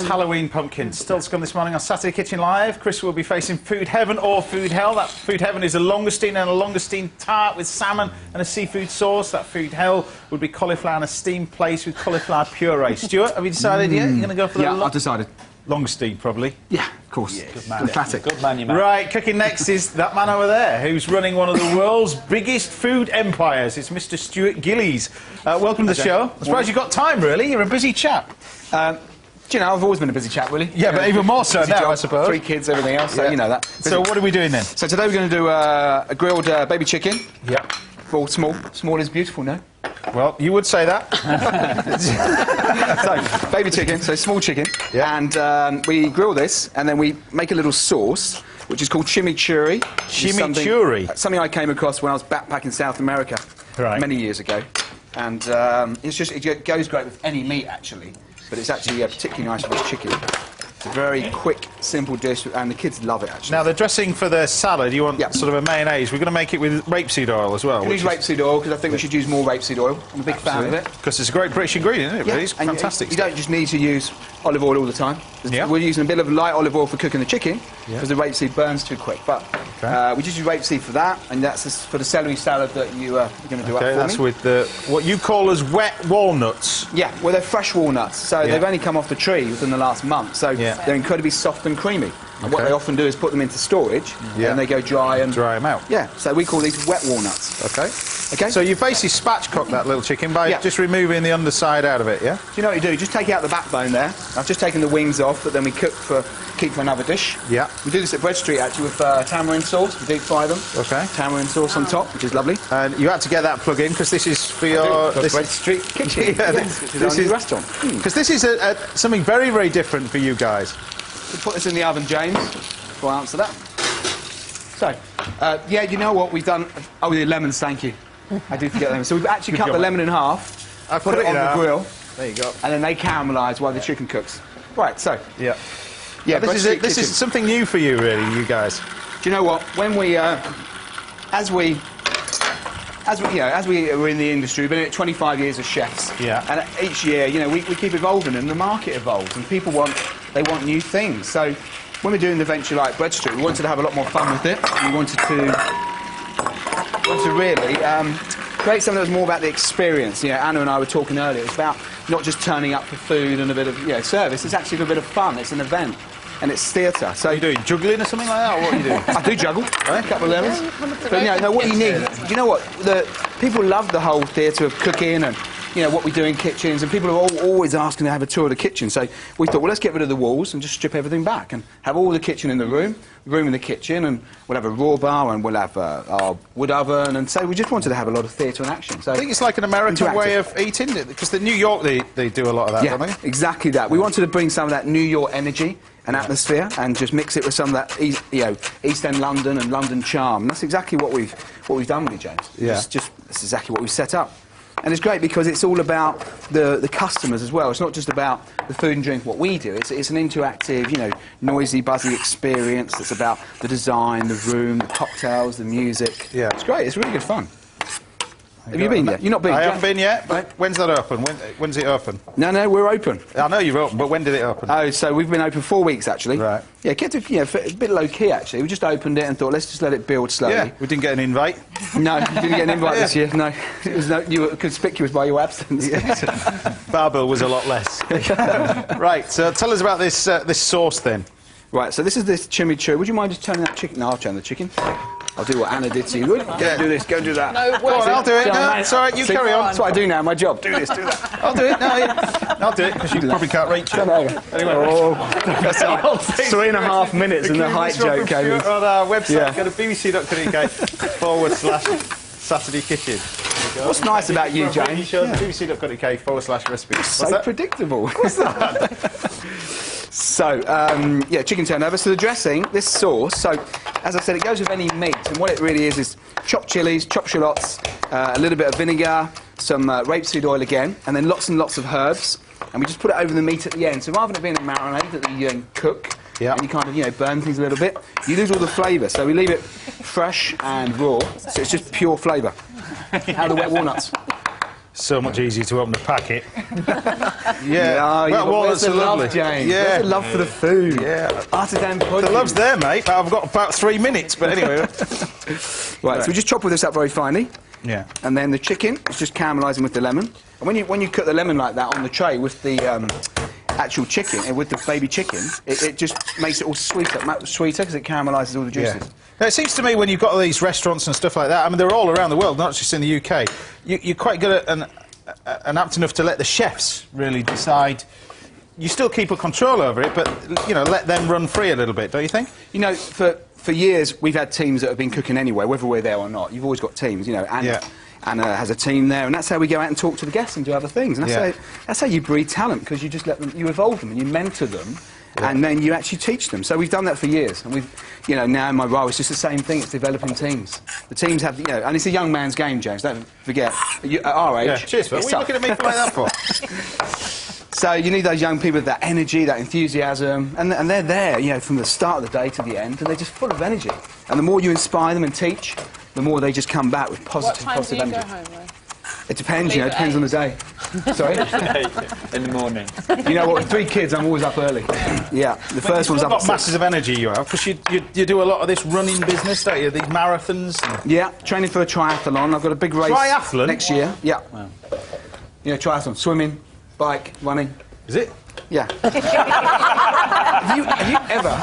Halloween pumpkin. Still to come this morning on Saturday Kitchen Live. Chris will be facing food heaven or food hell. That food heaven is a langoustine and a langoustine tart with salmon and a seafood sauce. That food hell would be cauliflower and a steamed place with cauliflower puree. Stuart, have you decided yet? You're going to go for the I've decided. Langoustine, probably. Yeah, of course. Yeah, good man. Emphatic. Good man, you man. Right, cooking next is that man over there who's running one of the world's biggest food empires. It's Mr. Stuart Gillies. Welcome to the show. I'm surprised you've got time, really. You're a busy chap. Do you know, I've always been a busy chap, really. Yeah, but even more so now, job, I suppose. 3 kids, everything else, so you know that. Busy. So what are we doing then? So today we're going to do a grilled baby chicken. Yeah. For small. Small is beautiful, no? Well, you would say that. So, baby chicken, so small chicken. Yeah. And we grill this, and then we make a little sauce, which is called chimichurri. Chimichurri? Something I came across when I was backpacking South America many years ago. And it goes great with any meat, actually. But it's actually particularly nice with chicken. It's a very quick, simple dish, and the kids love it, actually. Now, the dressing for the salad, you want sort of a mayonnaise. We're going to make it with rapeseed oil as well. We use rapeseed oil, because I think we should use more rapeseed oil. I'm a big fan of it. Because it's a great British ingredient, isn't it? Really? It's fantastic. You don't just need to use olive oil all the time. Yeah. We're using a bit of light olive oil for cooking the chicken, because the rapeseed burns too quick. But we just use rapeseed for that, and that's for the celery salad that you're going to do up for me. That's with what you call as wet walnuts. Yeah, well, they're fresh walnuts, so they've only come off the tree within the last month, so they're incredibly soft and creamy. And what they often do is put them into storage, and they go dry and... Dry them out. Yeah, so we call these wet walnuts. Okay. Okay. So you basically spatchcock that little chicken by just removing the underside out of it, yeah? Do you know what you do? Just take out the backbone there. I've just taken the wings off, but then we keep for another dish. Yeah. We do this at Bread Street, actually, with tamarind sauce. We deep fry them. Okay. Tamarind sauce on top, which is lovely. And you had to get that plug in, because this is for your... Bread Street kitchen. This is our new restaurant. Because this is something very, very different for you guys. We'll put this in the oven, James, before I answer that. So, yeah, you know what we've done? Oh, the lemons, thank you. I did forget lemons. So we've actually cut the lemon in half, put it on the grill. There you go. And then they caramelise while the chicken cooks. Right, so... Yeah. Yeah, this is something new for you, really, you guys. Do you know what? When we, as we are in the industry, we've been in it 25 years as chefs. Yeah. And each year, you know, we keep evolving, and the market evolves, and people want new things. So when we're doing the venture like Bread Street, we wanted to have a lot more fun with it. We wanted to really create something that was more about the experience. You know, Anna and I were talking earlier. It's about not just turning up for food and a bit of service. It's actually a bit of fun. It's an event. And it's theatre. So are you doing juggling or something like that, or what are you doing? I do juggle, a couple of lemons. But you know what you need. Do you know what? People love the whole theatre of cooking and what we do in kitchens, and people are always asking to have a tour of the kitchen. So we thought, well, let's get rid of the walls and just strip everything back and have all the kitchen in the room in the kitchen, and we'll have a raw bar and we'll have our wood oven, and so we just wanted to have a lot of theatre and action. So I think it's like an American way of eating, because the New York they do a lot of that, don't they? Exactly that. We wanted to bring some of that New York energy and atmosphere, and just mix it with some of that East End London and London charm. And that's exactly what we've done with it, James. Yeah. That's exactly what we've set up. And it's great because it's all about the customers as well. It's not just about the food and drink, what we do. It's an interactive, noisy, buzzy experience. It's about the design, the room, the cocktails, the music. Yeah. It's great. It's really good fun. Have you been yet? You're not been. I haven't been yet, but when's that open? When's it open? No, we're open. I know you're open, but when did it open? Oh, so we've been open 4 weeks, actually. Right. Yeah, kept it, a bit low-key, actually. We just opened it and thought, let's just let it build slowly. Yeah, we didn't get an invite. No, we didn't get an invite this year, no. You were conspicuous by your absence. Bar bill was a lot less. Right, so tell us about this sauce, then. Right, so this is this chimichurri. Would you mind just turning that chicken? No, I'll turn the chicken. I'll do what Anna did to you. Go and do this, go and do that. No, go on, I'll do it. No, it's all right, you carry on. That's what I do now, my job. Do this, do that. I'll do it. No, I'll do it, because you probably can't reach it. Anyway, that's like 3.5 minutes and the height joke came in. On our website, go to bbc.co.uk/Saturday Kitchen. What's nice about you, James? bbc.co.uk/recipes. So predictable. What's that? So, yeah, chicken turnover. So the dressing, this sauce, so as I said, it goes with any meat, and what it really is chopped chilies, chopped shallots, a little bit of vinegar, some rapeseed oil again, and then lots and lots of herbs, and we just put it over the meat at the end. So rather than it being a marinade that you cook, and you kind of, burn things a little bit, you lose all the flavour. So we leave it fresh and raw, so it's just pure flavour. How are the wet walnuts? So much easier to open the packet. Yeah, well, walnuts are lovely. Love, James. Yeah. Where's the love for the food? Yeah. Artisan produce. The love's there, mate. But I've got about 3 minutes, but anyway. Right, so we just chop all this up very finely. Yeah. And then the chicken is just caramelising with the lemon. And when you cut the lemon like that on the tray with the actual chicken, and with the baby chicken, it just makes it all sweeter because it caramelises all the juices. Yeah. Now, it seems to me when you've got all these restaurants and stuff like that, I mean, they're all around the world, not just in the UK, you're quite good at and apt enough to let the chefs really decide. You still keep a control over it, but, you know, let them run free a little bit, don't you think? You know, for years, we've had teams that have been cooking anyway, whether we're there or not. You've always got teams, you know, and Anna has a team there, and that's how we go out and talk to the guests and do other things. And that's how you breed talent, because you just let them, you evolve them and you mentor them, and then you actually teach them. So we've done that for years, and we've, you know, now in my role it's just the same thing. It's developing teams. The teams have, you know, and it's a young man's game, James. Don't forget. At our age, cheers, Phil. What are you looking at me like that for? So you need those young people with that energy, that enthusiasm, and they're there, you know, from the start of the day to the end, and they're just full of energy. And the more you inspire them and teach, the more they just come back with positive energy. What time do you go home, though? It depends, you know, it depends on the day. Sorry? In the morning. You know what, with 3 kids, I'm always up early. Yeah, the first one's up at 6. You've got masses of energy, you have, because you do a lot of this running business, don't you? These marathons. Yeah, training for a triathlon. I've got a big race Triathlon? next year. Yeah. Wow. You know, triathlon, swimming, bike, running. Is it? Yeah. have you ever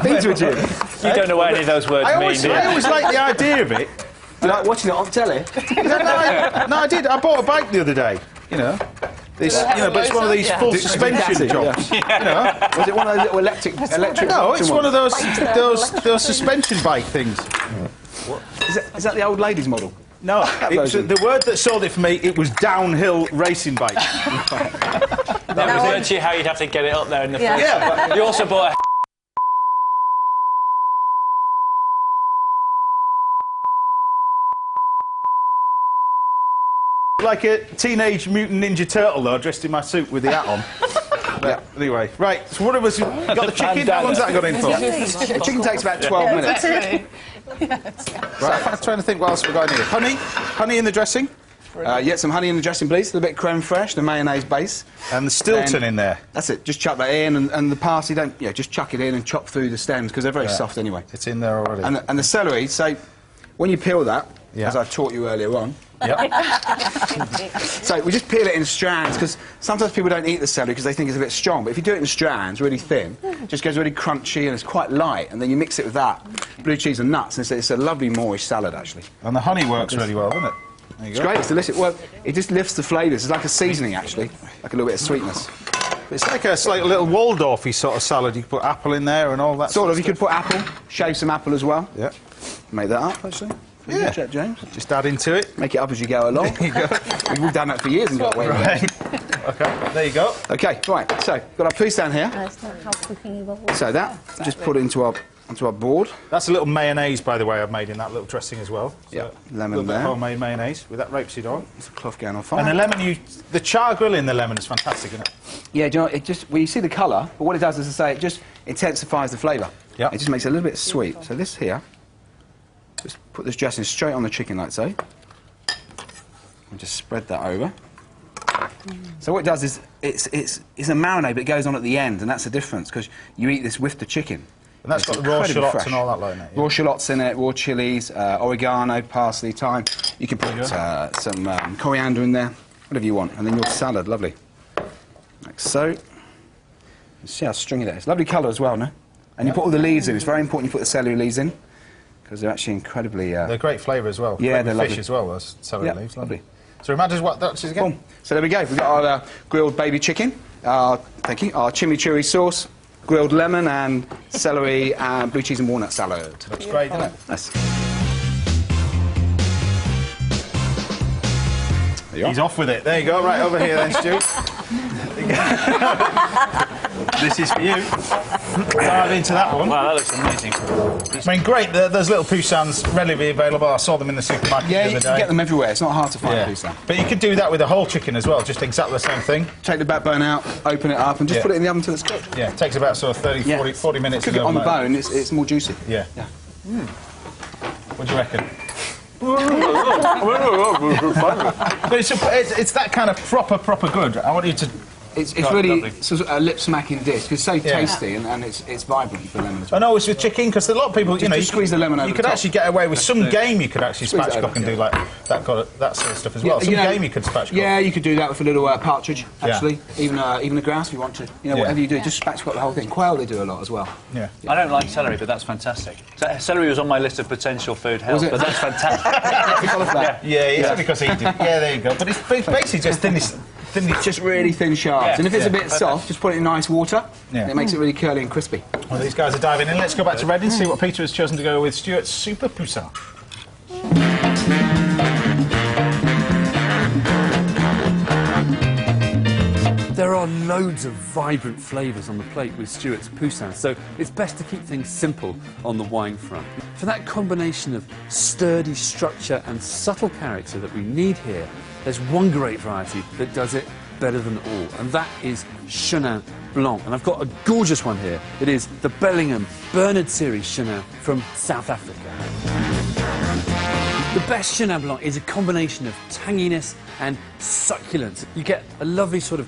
been to a gym? You don't know what any of those words mean, do you? I always like the idea of it. You like watching it on telly? No, I did. I bought a bike the other day, you know. This, you know, but it's one of these full suspension jobs. You know, was it one of those little electric? No, it's one of those suspension bike things. Is that the old ladies' model? No, the word that sold it for me, it was downhill racing bike. That was actually how you'd have to get it up there in the front. Yeah. You also bought a like a teenage mutant ninja turtle, though, dressed in my suit with the hat on. But anyway, right, so one of us got the chicken. How long's that got in for? The chicken takes about 12 minutes. Right, I'm trying to think what else we've got in here. Honey in the dressing. Yeah, some honey in the dressing, please. A little bit of creme fraiche, the mayonnaise base. And the Stilton in there. That's it. Just chuck that in, and the parsley, just chuck it in and chop through the stems, because they're very soft anyway. It's in there already. And the celery, so when you peel that, as I taught you earlier on, so we just peel it in strands, because sometimes people don't eat the celery because they think it's a bit strong, but if you do it in strands, really thin, it just goes really crunchy and it's quite light, and then you mix it with that, blue cheese and nuts, and it's a lovely Moorish salad, actually. And the honey works really well, doesn't it? There you It's go. great, it's delicious. Well, it just lifts the flavours. It's like a seasoning, actually, like a little bit of sweetness. It's like a little Waldorfy sort of salad. You could put apple in there and all that Sort of, you could put apple, shave some apple as well. Yeah. Make that up, actually. Yeah. Check, James. Just add into it. Make it up as you go along. There you go. We've done that for years and got away with it. Right. OK, there you go. OK, right, so, got our poussin here. That's not how cooking evolves. So that, just put it into our board. That's a little mayonnaise, by the way, I've made in that little dressing as well. So Yeah, lemon a little bit there. of homemade mayonnaise with that rapeseed oil. There's a cloth going on And fire. the lemon, the char grill in the lemon is fantastic, isn't it? Yeah, do you know, it just, well, you see the colour, but what it does, as I say, it just intensifies the flavour. Yeah. It just makes it a little bit sweet. So this here, just put this dressing straight on the chicken, like so. And just spread that over. So what it does is, it's a marinade, but it goes on at the end, and that's the difference, because you eat this with the chicken. And that's It's got raw incredibly shallots fresh. and all that, like in it. Yeah. Raw shallots in it, raw chilies, oregano, parsley, thyme. You can put some coriander in there, whatever you want, and then your salad, lovely. Like so. You see how stringy that is. Lovely colour as well, no? And you put all the leaves in. It's very important you put the celery leaves in, because they're actually incredibly... They're great flavour as well. Yeah, Great they're with fish lovely. as well, those celery Yeah, leaves. lovely. So imagine what that is again. Boom. So there we go. We've got our grilled baby chicken. Thank you. Our chimichurri sauce, grilled lemon, and celery and blue cheese and walnut salad. Looks great, doesn't it? Nice. There you are. He's off with it. There you go, right over here then, Stu. This is for you. Dive into that one. Wow, that looks amazing. I mean, great, those little poussins readily available. I saw them in the supermarket Yeah, the you other can day. get them everywhere. It's not hard to find Yeah. poussin. But you could do that with a whole chicken as well, just exactly the same thing. Take the backbone out, open it up, and just Yeah. put it in the oven until it's cooked. Yeah, it takes about sort of 30, Yeah. 40 minutes. Cook to it go on the like that. bone, it's more juicy. Yeah. Yeah. What do you reckon? But it's that kind of proper good. I want you to... It's really sort of a lip-smacking dish, because it's so tasty and it's vibrant for lemon as well. I know it's with chicken, because a lot of people, you know... Just squeeze the lemon over You the could top. actually get away with some game, you could actually Squeeze it spatchcock over, and do like that sort of stuff as well. Some game you could spatchcock. Yeah, you could do that with a little partridge, actually. Even a grouse if you want to. You know, whatever you do, just spatchcock the whole thing. Quail they do a lot as well. Yeah. I don't like celery, but that's fantastic. Celery was on my list of potential food health, Was it? but that's fantastic. Yeah, because he did. Yeah, there you go. But it's basically just thin, just really thin shards. Yeah, and if it's a bit soft, just put it in nice water. Yeah. And it makes it really curly and crispy. Well, these guys are diving in. Let's go back to Reading, see what Peter has chosen to go with. Stuart's Super Poussin. There are loads of vibrant flavours on the plate with Stuart's poussin, so it's best to keep things simple on the wine front. For that combination of sturdy structure and subtle character that we need here, there's one great variety that does it better than all, and that is Chenin Blanc. And I've got a gorgeous one here. It is the Bellingham Bernard Series Chenin from South Africa. The best Chenin Blanc is a combination of tanginess and succulence. You get a lovely sort of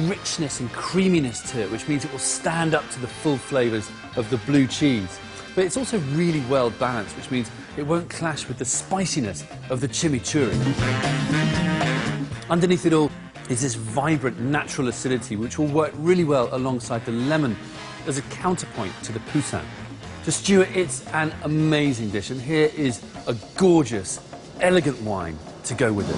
richness and creaminess to it, which means it will stand up to the full flavours of the blue cheese. But it's also really well balanced, which means it won't clash with the spiciness of the chimichurri. Underneath it all is this vibrant natural acidity, which will work really well alongside the lemon as a counterpoint to the poussin. To Stuart, it's an amazing dish, and here is a gorgeous, elegant wine to go with it.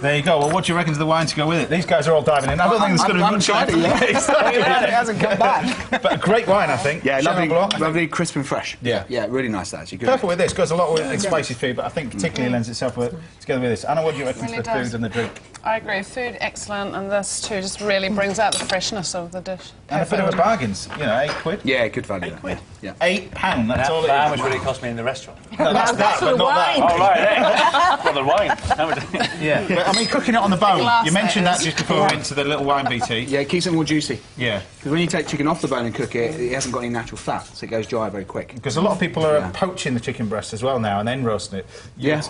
There you go. Well, what do you reckon to the wine to go with it? These guys are all diving in. I don't think there's going to be much tried it yet. It hasn't come back. But a great wine, I think. Yeah, Chenin Blanc. lovely, crisp and fresh. Yeah. Yeah, really nice, actually. Good. Perfect with this. Goes a lot with spicy food, but I think particularly lends itself together with this. Anna, what do you reckon to the food and the drink? I agree. Food, excellent, and this too just really brings out the freshness of the dish. And a bit of a bargain, you know, £8. Yeah, good value. £8. Yeah. £8, that's all it is. How much would it cost me in the restaurant? No, that's that, but not that. Oh, right, yeah. Well, the wine. How much? Yeah, but I mean, cooking it on the bone. Glass You mentioned that that is. just before we went to the little wine BT. Yeah, it keeps it more juicy. Yeah. Because when you take chicken off the bone and cook it, it hasn't got any natural fat, so it goes dry very quick. Because a lot of people are poaching the chicken breast as well now and then roasting it. Yeah,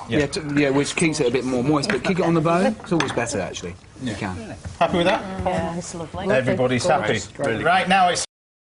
which keeps it a bit more moist. But kick it on the bone, it's always better, actually. You can. Happy with that? Yeah, it's lovely. Everybody's happy. Gorgeous. Right now it's